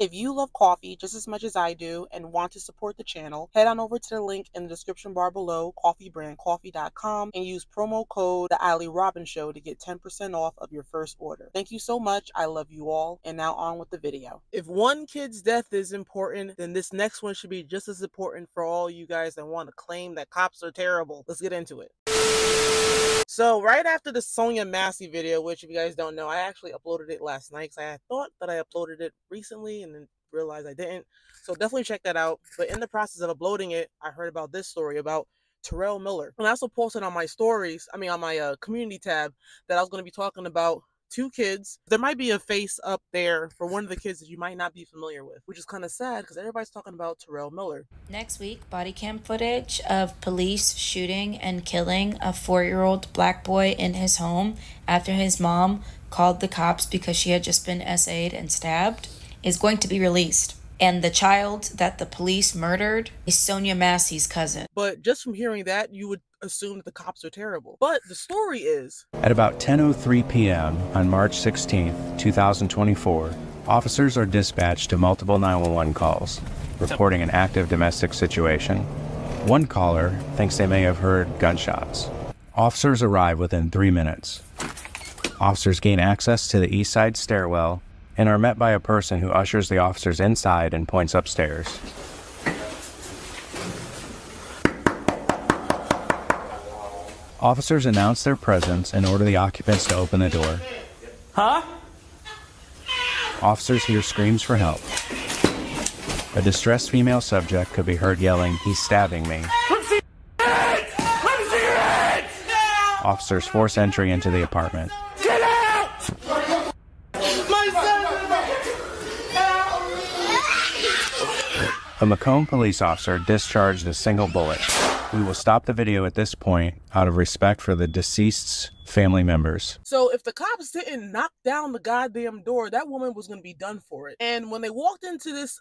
If you love coffee just as much as I do and want to support the channel, head on over to the link in the description bar below, coffeebrandcoffee.com, and use promo code The Ali Robbins Show to get 10% off of your first order. Thank you so much. I love you all. And now on with the video. If one kid's death is important, then this next one should be just as important for all you guys that want to claim that cops are terrible. Let's get into it. So right after the Sonia Massey video, which if you guys don't know, I actually uploaded it last night because I had thought that I uploaded it recently and then realized I didn't. So definitely check that out. But in the process of uploading it, I heard about this story about Terrell Miller. And I also posted on my stories, on my community tab, that I was going to be talking about two kids. There might be a face up there for one of the kids that you might not be familiar with, which is kind of sad because everybody's talking about Terrell Miller. Next week, body cam footage of police shooting and killing a 4-year-old black boy in his home after his mom called the cops because she had just been SA'd and stabbed is going to be released. And the child that the police murdered is Sonia Massey's cousin. But just from hearing that, you would assume that the cops are terrible. But the story is... At about 10:03 p.m. on March 16th, 2024, officers are dispatched to multiple 911 calls, reporting an active domestic situation. One caller thinks they may have heard gunshots. Officers arrive within 3 minutes. Officers gain access to the east side stairwell and are met by a person who ushers the officers inside and points upstairs. Officers announce their presence and order the occupants to open the door. Huh? Officers hear screams for help. A distressed female subject could be heard yelling, "He's stabbing me." Let me see your hands! Let me see your hands! Officers force entry into the apartment. Get out! My son! A Macomb police officer discharged a single bullet. We will stop the video at this point out of respect for the deceased's family members. So if the cops didn't knock down the goddamn door, that woman was going to be done for it. And when they walked into this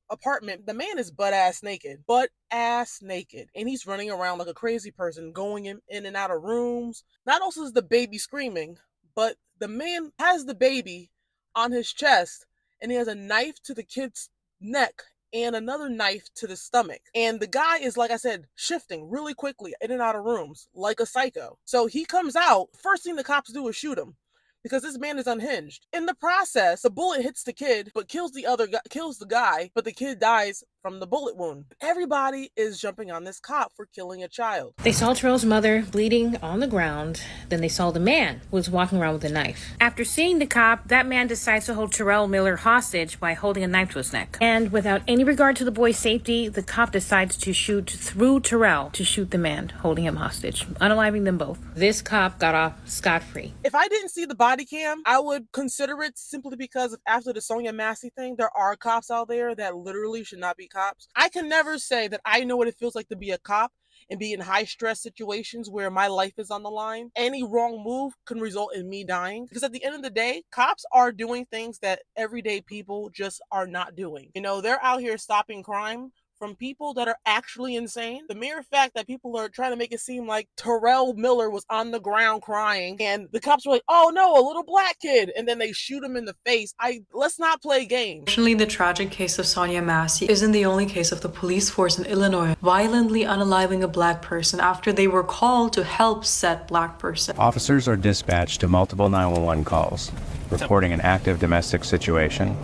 apartment, the man is butt-ass naked. Butt-ass naked. And he's running around like a crazy person, going in and out of rooms. Not also is the baby screaming, but the man has the baby on his chest, and he has a knife to the kid's neck and another knife to the stomach. And the guy is, like I said, shifting really quickly in and out of rooms like a psycho. So he comes out, first thing the cops do is shoot him because this man is unhinged. In the process, the bullet hits the kid, but kills the guy, but the kid dies from the bullet wound. Everybody is jumping on this cop for killing a child. They saw Terrell's mother bleeding on the ground. Then they saw the man who was walking around with a knife. After seeing the cop, that man decides to hold Terrell Miller hostage by holding a knife to his neck. And without any regard to the boy's safety, the cop decides to shoot through Terrell to shoot the man holding him hostage, unaliving them both. This cop got off scot-free. If I didn't see the body cam, I would consider it simply because after the Sonia Massey thing, there are cops out there that literally should not be cops. I can never say that I know what it feels like to be a cop and be in high stress situations where my life is on the line. Any wrong move can result in me dying, because at the end of the day, cops are doing things that everyday people just are not doing. You know, they're out here stopping crime from people that are actually insane. The mere fact that people are trying to make it seem like Terrell Miller was on the ground crying and the cops were like, "Oh no, a little black kid," and then they shoot him in the face. Let's not play games. Unfortunately, the tragic case of Sonia Massey isn't the only case of the police force in Illinois violently unaliving a black person after they were called to help said black person. Officers are dispatched to multiple 911 calls, reporting an active domestic situation.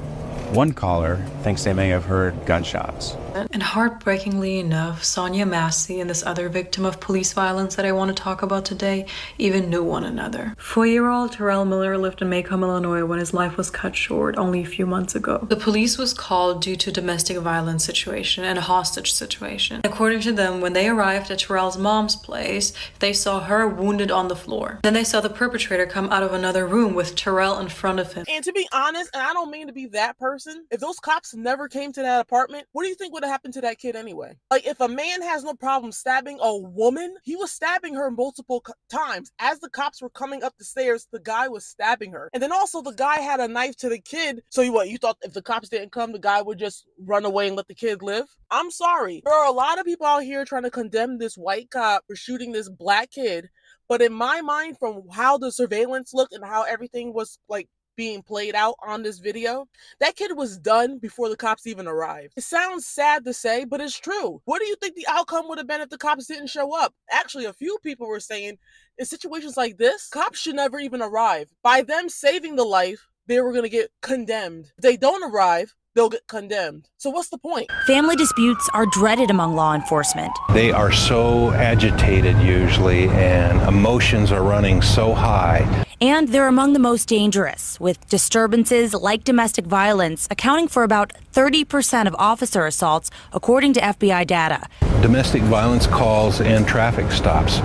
One caller thinks they may have heard gunshots. And heartbreakingly enough, Sonia Massey and this other victim of police violence that I want to talk about today even knew one another. 4-year-old Terrell Miller lived in Macomb, Illinois when his life was cut short only a few months ago. The police was called due to domestic violence situation and a hostage situation. According to them, when they arrived at Terrell's mom's place, they saw her wounded on the floor. Then they saw the perpetrator come out of another room with Terrell in front of him. And to be honest, and I don't mean to be that person, if those cops never came to that apartment, what do you think would have happened to that kid anyway? Like, if a man has no problem stabbing a woman, he was stabbing her multiple times. As the cops were coming up the stairs, the guy was stabbing her. And then also the guy had a knife to the kid. So you thought if the cops didn't come, the guy would just run away and let the kid live? I'm sorry. There are a lot of people out here trying to condemn this white cop for shooting this black kid. But in my mind, from how the surveillance looked and how everything was like being played out on this video, that kid was done before the cops even arrived. It sounds sad to say, but it's true. What do you think the outcome would have been if the cops didn't show up? Actually, a few people were saying in situations like this, cops should never even arrive. By them saving the life, they were going to get condemned. If they don't arrive, they'll get condemned. So what's the point? Family disputes are dreaded among law enforcement. They are so agitated usually, and emotions are running so high. And they're among the most dangerous, with disturbances like domestic violence accounting for about 30% of officer assaults, according to FBI data. Domestic violence calls and traffic stops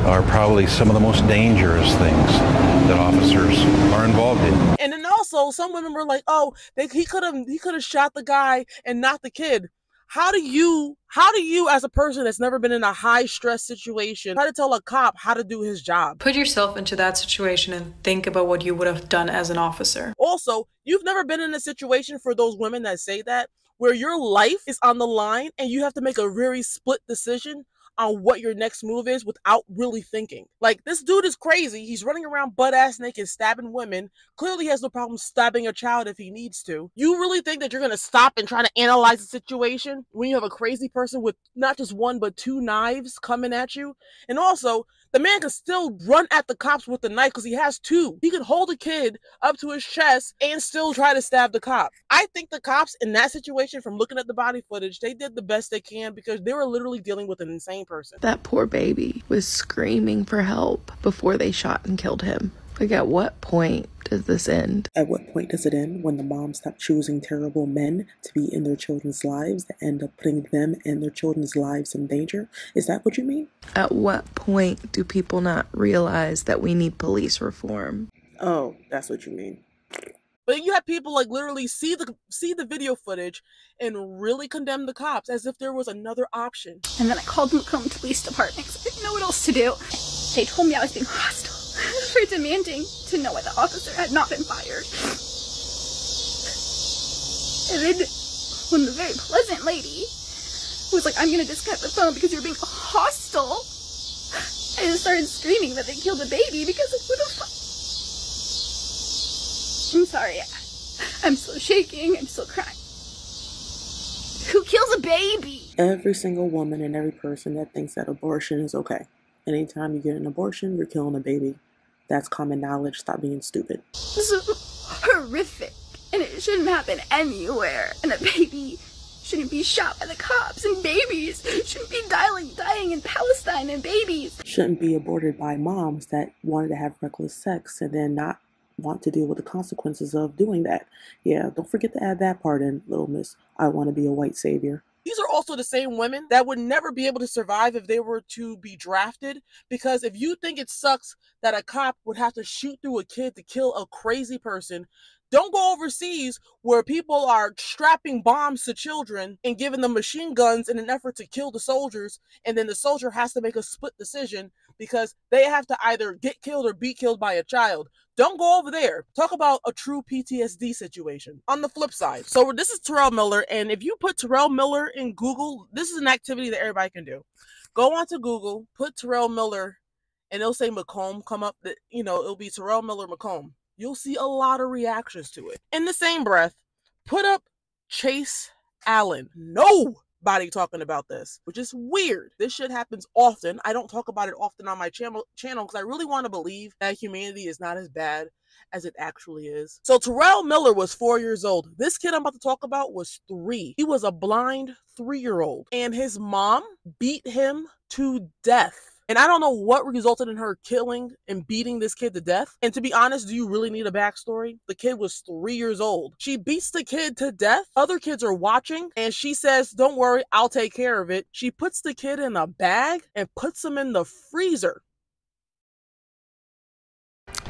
are probably some of the most dangerous things that officers are involved in. And then also, some women were like, "Oh, he could have shot the guy and not the kid." How do you, as a person that's never been in a high stress situation, try to tell a cop how to do his job? Put yourself into that situation and think about what you would have done as an officer. Also, you've never been in a situation, for those women that say that, where your life is on the line and you have to make a very split decision on what your next move is without really thinking. Like, this dude is crazy. He's running around butt-ass naked, stabbing women. Clearly has no problem stabbing a child if he needs to. You really think that you're going to stop and try to analyze the situation when you have a crazy person with not just one, but 2 knives coming at you? And also, the man can still run at the cops with the knife because he has 2. He can hold a kid up to his chest and still try to stab the cop. I think the cops in that situation, from looking at the body footage, they did the best they can because they were literally dealing with an insane person. That poor baby was screaming for help before they shot and killed him. Like, at what point does this end? At what point does it end? When the moms stop choosing terrible men to be in their children's lives that end up putting them and their children's lives in danger? Is that what you mean? At what point do people not realize that we need police reform? Oh, that's what you mean. But you have people like literally see the video footage and really condemn the cops as if there was another option. And then I called the Macomb Police Department because I didn't know what else to do. They told me I was being hostile for demanding to know why the officer had not been fired. And then when the very pleasant lady was like, "I'm gonna disconnect the phone because you're being hostile," I just started screaming that they killed a baby because like, who the fuck? I'm sorry. I'm still shaking. I'm still crying. Who kills a baby? Every single woman and every person that thinks that abortion is okay. Anytime you get an abortion, you're killing a baby. That's common knowledge. Stop being stupid. This is horrific. And it shouldn't happen anywhere. And a baby shouldn't be shot by the cops. And babies shouldn't be dying in Palestine. And babies shouldn't be aborted by moms that wanted to have reckless sex and then not want to deal with the consequences of doing that. Yeah, don't forget to add that part in, Little Miss. I want to be a white savior. These are also the same women that would never be able to survive if they were to be drafted. Because if you think it sucks that a cop would have to shoot through a kid to kill a crazy person, don't go overseas where people are strapping bombs to children and giving them machine guns in an effort to kill the soldiers, and then the soldier has to make a split decision because they have to either get killed or be killed by a child. Don't go over there. Talk about a true PTSD situation. On the flip side, so this is Terrell Miller, and if you put Terrell Miller in Google, this is an activity that everybody can do. Go onto Google, put Terrell Miller, and it'll say Macomb come up. It'll be Terrell Miller Macomb. You'll see a lot of reactions to it. In the same breath, put up Chase Allen. Nobody talking about this, which is weird. This shit happens often. I don't talk about it often on my channel because I really want to believe that humanity is not as bad as it actually is. So Terrell Miller was 4 years old. This kid I'm about to talk about was 3. He was a blind 3-year-old, and his mom beat him to death. And I don't know what resulted in her killing and beating this kid to death. And to be honest, do you really need a backstory? The kid was 3 years old. She beats the kid to death. Other kids are watching, and she says, "Don't worry, I'll take care of it." She puts the kid in a bag and puts him in the freezer.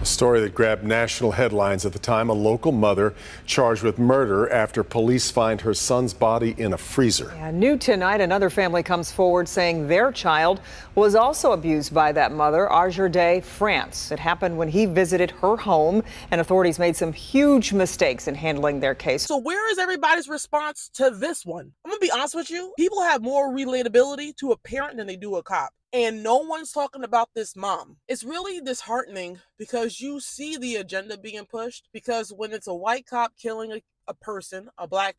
A story that grabbed national headlines at the time. A local mother charged with murder after police find her son's body in a freezer. Yeah, new tonight, another family comes forward saying their child was also abused by that mother, Arjerde France. It happened when he visited her home, and authorities made some huge mistakes in handling their case. So where is everybody's response to this one? I'm gonna be honest with you. People have more relatability to a parent than they do a cop. and no one's talking about this mom. It's really disheartening because you see the agenda being pushed, because when it's a white cop killing a person, a black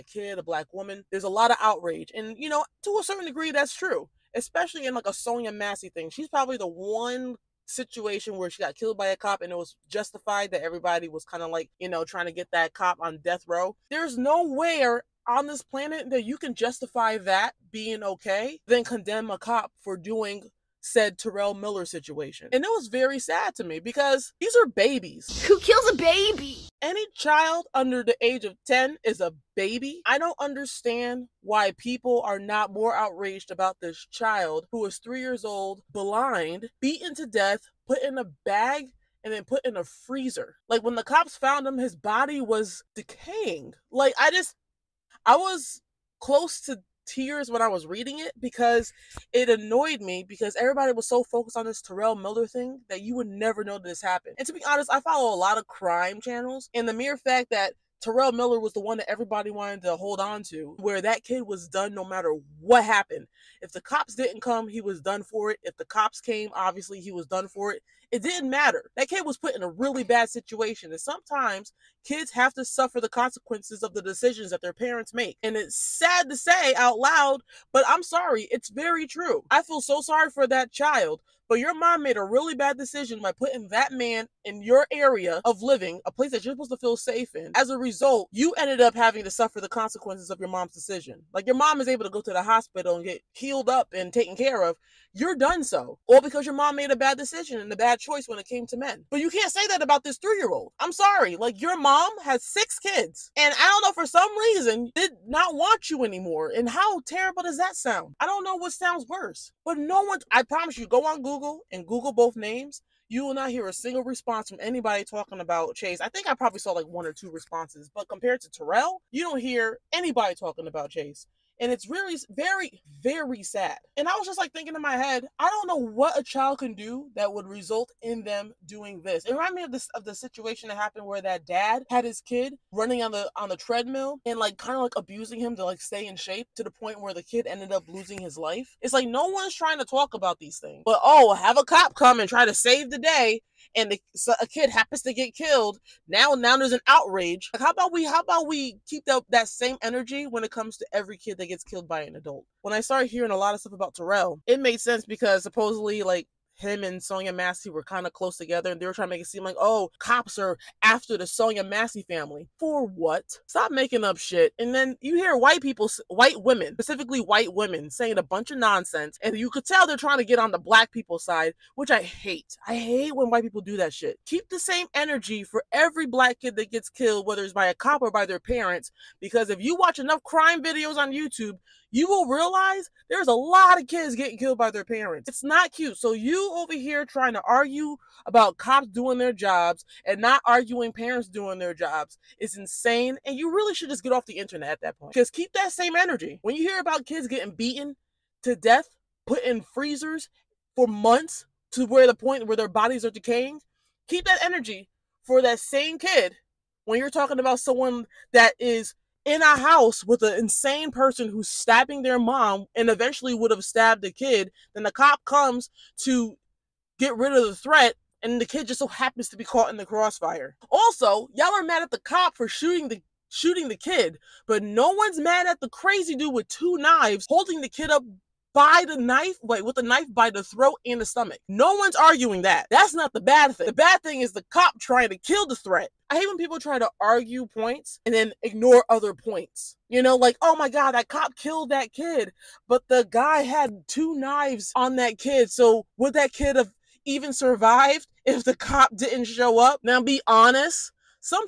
kid, a black woman, there's a lot of outrage. And, you know, to a certain degree, that's true, especially in like a Sonya Massey thing. She's probably the one situation where she got killed by a cop and it was justified, that everybody was kind of like, you know, trying to get that cop on death row. There's nowhere on this planet that you can justify that being okay, then condemn a cop for doing said Terrell Miller situation. And it was very sad to me because these are babies. Who kills a baby? Any child under the age of 10 is a baby. I don't understand why people are not more outraged about this child who is 3 years old, blind, beaten to death, put in a bag, and then put in a freezer. Like, when the cops found him, his body was decaying. Like, I was close to tears when I was reading it because it annoyed me, because everybody was so focused on this Terrell Miller thing that you would never know that this happened. And to be honest, I follow a lot of crime channels, and the mere fact that Terrell Miller was the one that everybody wanted to hold on to, where that kid was done no matter what happened. If the cops didn't come, he was done for it. If the cops came, obviously he was done for it. It didn't matter. That kid was put in a really bad situation. And sometimes kids have to suffer the consequences of the decisions that their parents make. And it's sad to say out loud, but I'm sorry, it's very true. I feel so sorry for that child. But your mom made a really bad decision by putting that man in your area of living, a place that you're supposed to feel safe in. As a result, you ended up having to suffer the consequences of your mom's decision. Like, your mom is able to go to the hospital and get healed up and taken care of. You're done so. All because your mom made a bad decision and a bad choice when it came to men. But you can't say that about this 3-year-old. I'm sorry. Like, your mom has 6 kids. And I don't know, for some reason, did not want you anymore. And how terrible does that sound? I don't know what sounds worse. But no one, I promise you, go on Google and Google both names. You will not hear a single response from anybody talking about Chase. I think I probably saw like 1 or 2 responses. But compared to Terrell, you don't hear anybody talking about Chase. And it's really very, very sad. And I was just like thinking in my head, I don't know what a child can do that would result in them doing this. It reminded me of the situation that happened where that dad had his kid running on the treadmill and like kind of like abusing him to like stay in shape, to the point where the kid ended up losing his life. It's like no one's trying to talk about these things. But have a cop come and try to save the day, and a kid happens to get killed. Now there's an outrage. Like, how about we keep that same energy when it comes to every kid that gets killed by an adult? When I started hearing a lot of stuff about Terrell, it made sense because supposedly, like, him and Sonya Massey were kind of close together, and they were trying to make it seem like, oh, cops are after the Sonya Massey family. For what? Stop making up shit. And then you hear white women, specifically white women, saying a bunch of nonsense, and you could tell they're trying to get on the black people's side, which I hate. I hate when white people do that shit. Keep the same energy for every black kid that gets killed, whether it's by a cop or by their parents, because if you watch enough crime videos on YouTube, you will realize there's a lot of kids getting killed by their parents. It's not cute. So you over here trying to argue about cops doing their jobs and not arguing parents doing their jobs is insane. And you really should just get off the internet at that point. Because keep that same energy. When you hear about kids getting beaten to death, put in freezers for months to where the point where their bodies are decaying, keep that energy for that same kid when you're talking about someone that is in a house with an insane person who's stabbing their mom and eventually would have stabbed the kid. Then the cop comes to get rid of the threat, and the kid just so happens to be caught in the crossfire. Also, y'all are mad at the cop for shooting the kid, but no one's mad at the crazy dude with 2 knives holding the kid up by the knife, with the knife by the throat and the stomach. No one's arguing that. That's not the bad thing. The bad thing is the cop trying to kill the threat. I hate when people try to argue points and then ignore other points. You know, like, oh my God, that cop killed that kid, but the guy had 2 knives on that kid. So would that kid have even survived if the cop didn't show up? Now be honest. Some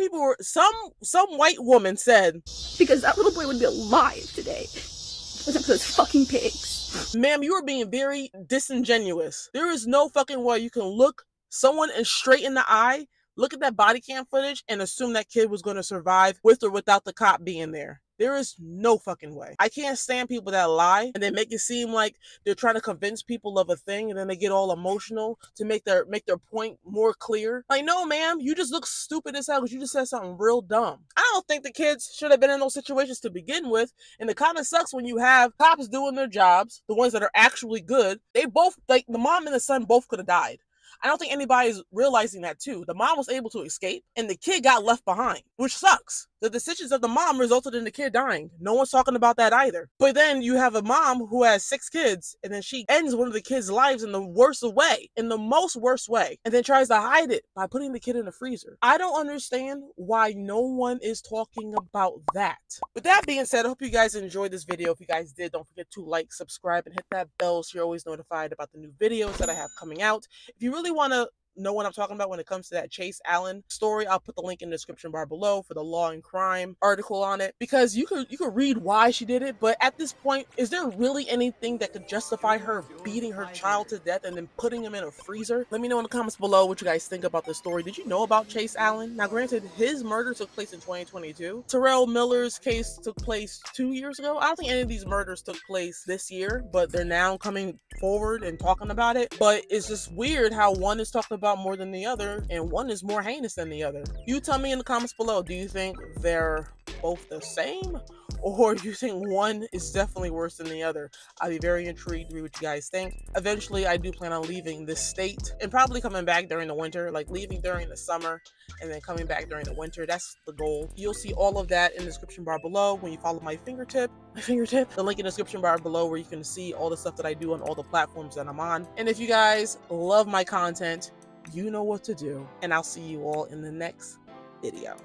white woman said, because that little boy would be alive today. It wasn't for those fucking pigs. Ma'am, you are being very disingenuous. There is no fucking way you can look someone straight in the eye, look at that body cam footage, and assume that kid was going to survive with or without the cop being there. There is no fucking way. I can't stand people that lie and they make it seem like they're trying to convince people of a thing, and then they get all emotional to make their point more clear. Like, no, ma'am, you just look stupid as hell because you just said something real dumb. I don't think the kids should have been in those situations to begin with, and it kind of sucks when you have cops doing their jobs, the ones that are actually good. They both, like, the mom and the son both could have died. I don't think anybody's realizing that too. The mom was able to escape and the kid got left behind, which sucks. The decisions of the mom resulted in the kid dying. No one's talking about that either. But then you have a mom who has 6 kids, and then she ends one of the kids' lives in the worst way, in the most worst way, and then tries to hide it by putting the kid in a freezer. I don't understand why no one is talking about that. With that being said, I hope you guys enjoyed this video. If you guys did, don't forget to like, subscribe, and hit that bell so you're always notified about the new videos that I have coming out. If you really want to know what I'm talking about when it comes to that Chase Allen story, I'll put the link in the description bar below for the Law and Crime article on it, because you could read why she did it. But at this point, is there really anything that could justify her beating her child to death and then putting him in a freezer? Let me know in the comments below what you guys think about this story. Did you know about Chase Allen? Now, granted, his murder took place in 2022. Terrell Miller's case took place 2 years ago. I don't think any of these murders took place this year, but they're now coming forward and talking about it. But it's just weird how one is talked about more than the other, and one is more heinous than the other. You tell me in the comments below, do you think they're both the same, or do you think one is definitely worse than the other? I'd be very intrigued to read what you guys think. Eventually, I do plan on leaving this state and probably coming back during the winter, like leaving during the summer and then coming back during the winter. That's the goal. You'll see all of that in the description bar below when you follow my fingertip, the link in the description bar below where you can see all the stuff that I do on all the platforms that I'm on. And if you guys love my content, you know what to do, and I'll see you all in the next video.